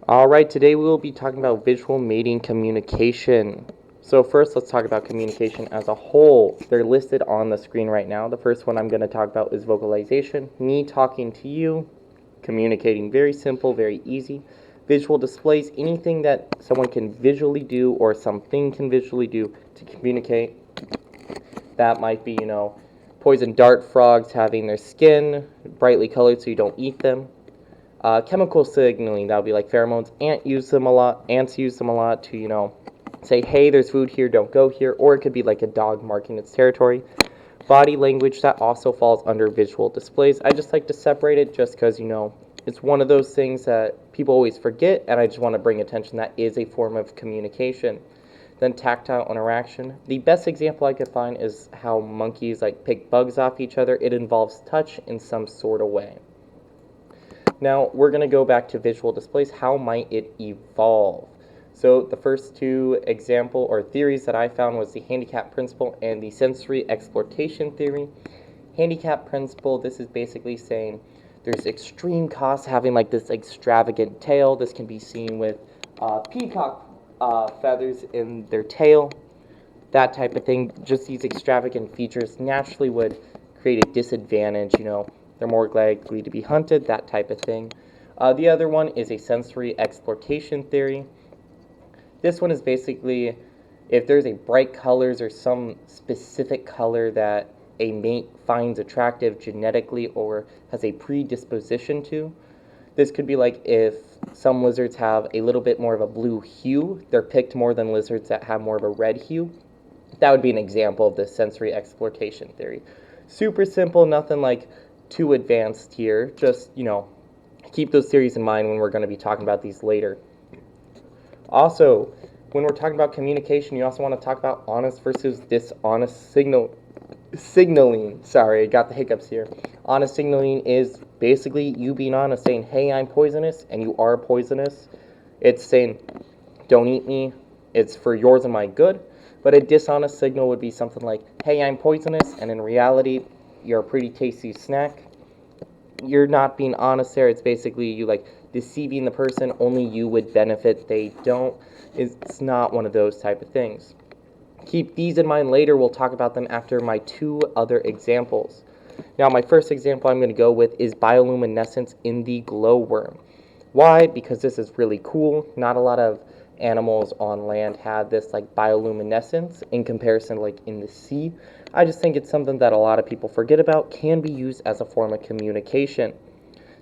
Alright, today we will be talking about visual mating communication. So first, let's talk about communication as a whole. They're listed on the screen right now. The first one I'm going to talk about is vocalization. Me talking to you, communicating. Very simple, very easy. Visual displays, anything that someone can visually do or something can visually do to communicate. That might be, poison dart frogs having their skin brightly colored so you don't eat them. Chemical signaling, that would be like pheromones. Ants use them a lot to, say, hey, there's food here, don't go here. Or it could be like a dog marking its territory. Body language, that also falls under visual displays. I just like to separate it just because, it's one of those things that people always forget, and I just want to bring attention that is a form of communication. Then tactile interaction. The best example I could find is how monkeys like pick bugs off each other. It involves touch in some sort of way. Now, we're going to go back to visual displays. How might it evolve? So the first two example or theories that I found was the handicap principle and the sensory exploitation theory. Handicap principle, this is basically saying there's extreme costs having like this extravagant tail. This can be seen with peacock feathers in their tail, that type of thing. Just these extravagant features naturally would create a disadvantage, they're more likely to be hunted, that type of thing. The other one is a sensory exploitation theory. This one is basically if there's a bright colors or some specific color that a mate finds attractive genetically or has a predisposition to. This could be like if some lizards have a little bit more of a blue hue, they're picked more than lizards that have more of a red hue. That would be an example of the sensory exploitation theory. Super simple, nothing like too advanced here. Just, keep those theories in mind when we're going to be talking about these later. Also, when we're talking about communication, you also want to talk about honest versus dishonest signaling. Sorry, I got the hiccups here. Honest signaling is basically you being honest, saying, hey, I'm poisonous, and you are poisonous. It's saying, don't eat me. It's for yours and my good. But a dishonest signal would be something like, hey, I'm poisonous, and in reality, you're a pretty tasty snack. You're not being honest there. It's basically you like deceiving the person. Only you would benefit. They don't. It's not one of those type of things. Keep these in mind later. We'll talk about them after my two other examples. Now, my first example I'm going to go with is bioluminescence in the glowworm. Why? Because this is really cool. Not a lot of animals on land have this like bioluminescence in comparison like in the sea. I just think it's something that a lot of people forget about, can be used as a form of communication.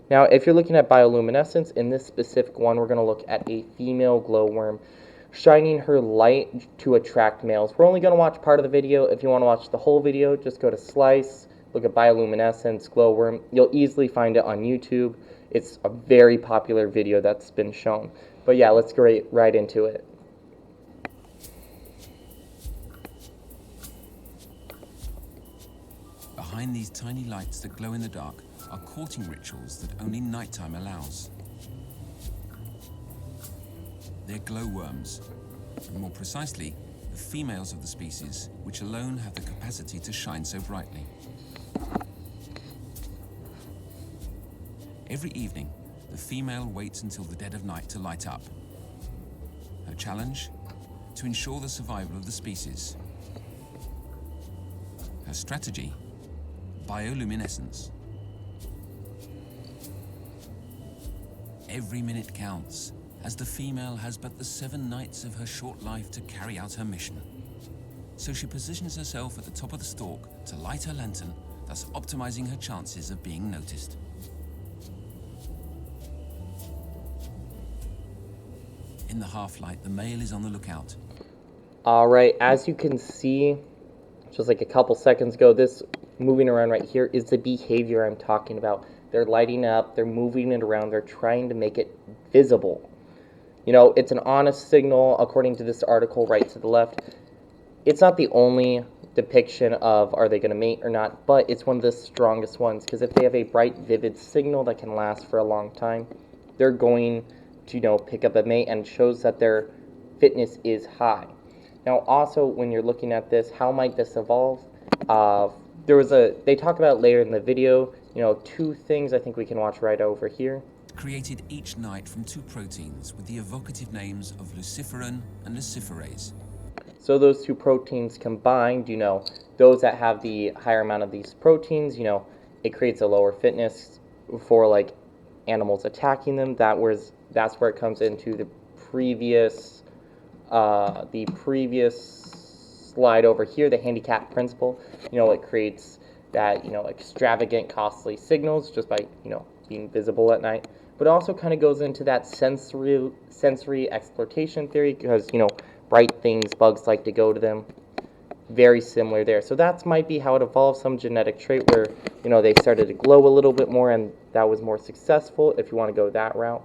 Now, if you're looking at bioluminescence, in this specific one, we're going to look at a female glowworm shining her light to attract males. We're only going to watch part of the video. If you want to watch the whole video, just go to Slice, look at bioluminescence, glowworm. You'll easily find it on YouTube. It's a very popular video that's been shown. But yeah, let's get right into it. Behind these tiny lights that glow in the dark are courting rituals that only nighttime allows. They're glowworms, and more precisely, the females of the species, which alone have the capacity to shine so brightly. Every evening, the female waits until the dead of night to light up. Her challenge? To ensure the survival of the species. Her strategy? Bioluminescence. Every minute counts, as the female has but the 7 nights of her short life to carry out her mission. So she positions herself at the top of the stalk to light her lantern, thus optimizing her chances of being noticed. In the half-light, the male is on the lookout. Alright, as you can see, just like a couple seconds ago, this moving around right here is the behavior I'm talking about. They're lighting up, they're moving it around, they're trying to make it visible. It's an honest signal, according to this article right to the left. It's not the only depiction of are they going to mate or not, but it's one of the strongest ones, because if they have a bright, vivid signal that can last for a long time, they're going to, pick up a mate, and it shows that their fitness is high. Now, also, when you're looking at this, how might this evolve? They talk about later in the video, 2 things I think we can watch right over here. created each night from two proteins with the evocative names of luciferin and luciferase. So those two proteins combined, those that have the higher amount of these proteins, it creates a lower fitness for like animals attacking them. That's where it comes into the previous slide over here, the handicap principle. It creates that extravagant, costly signals just by being visible at night. But it also kind of goes into that sensory exploitation theory because bright things, bugs like to go to them. Very similar there. So that might be how it evolved, some genetic trait where they started to glow a little bit more and that was more successful if you want to go that route.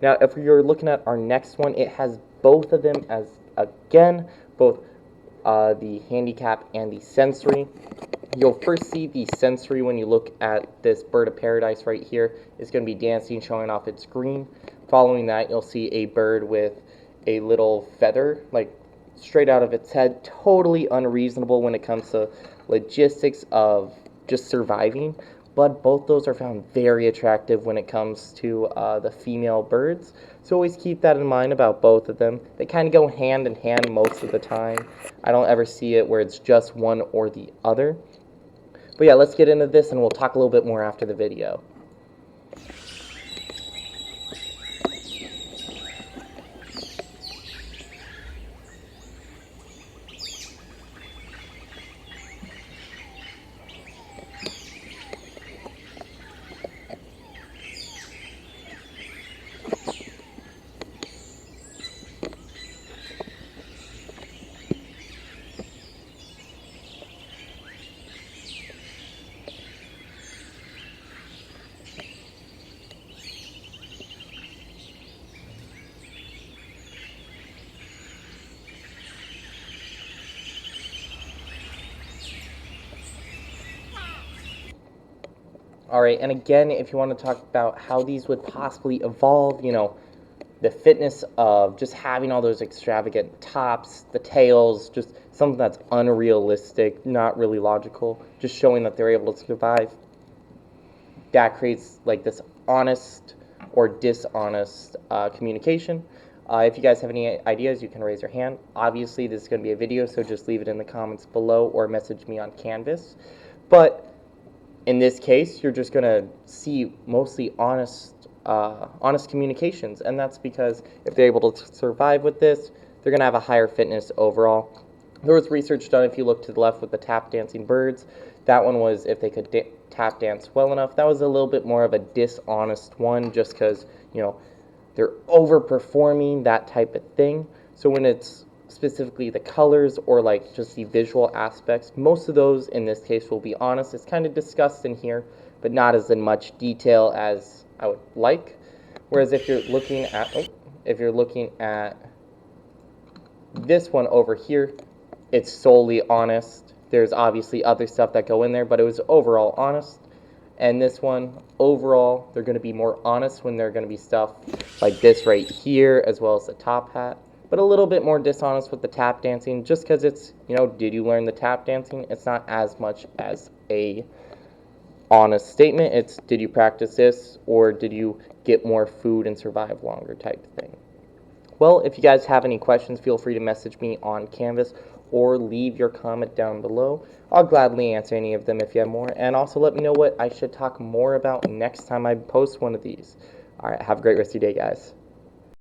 Now if you're looking at our next one, it has both of them as, again, both the handicap and the sensory. You'll first see the sensory when you look at this bird of paradise right here. It's going to be dancing, showing off its green. Following that, you'll see a bird with a little feather, like straight out of its head. Totally unreasonable when it comes to logistics of just surviving. But both those are found very attractive when it comes to the female birds. So always keep that in mind about both of them. They kind of go hand in hand most of the time. I don't ever see it where it's just one or the other. But yeah, let's get into this and we'll talk a little bit more after the video. All right, and again, if you want to talk about how these would possibly evolve, the fitness of just having all those extravagant tops, the tails, just something that's unrealistic, not really logical, just showing that they're able to survive. That creates like this honest or dishonest communication. If you guys have any ideas, you can raise your hand. Obviously, this is going to be a video, so just leave it in the comments below or message me on Canvas. But in this case, you're just going to see mostly honest communications, and that's because if they're able to survive with this, they're going to have a higher fitness overall. There was research done, if you look to the left with the tap dancing birds, that one was if they could tap dance well enough. That was a little bit more of a dishonest one just because, they're overperforming, that type of thing. So when it's specifically the colors or like just the visual aspects, most of those in this case will be honest. It's kind of discussed in here, but not as in much detail as I would like. Whereas if you're looking at this one over here, it's solely honest. There's obviously other stuff that go in there, but it was overall honest. And this one, overall, they're going to be more honest when they're going to be stuff like this right here, as well as the top hat. But a little bit more dishonest with the tap dancing, just because it's, did you learn the tap dancing? It's not as much as a honest statement. It's, did you practice this, or did you get more food and survive longer type thing. Well, if you guys have any questions, feel free to message me on Canvas or leave your comment down below. I'll gladly answer any of them if you have more, and also let me know what I should talk more about next time I post one of these. All right, have a great rest of your day, guys.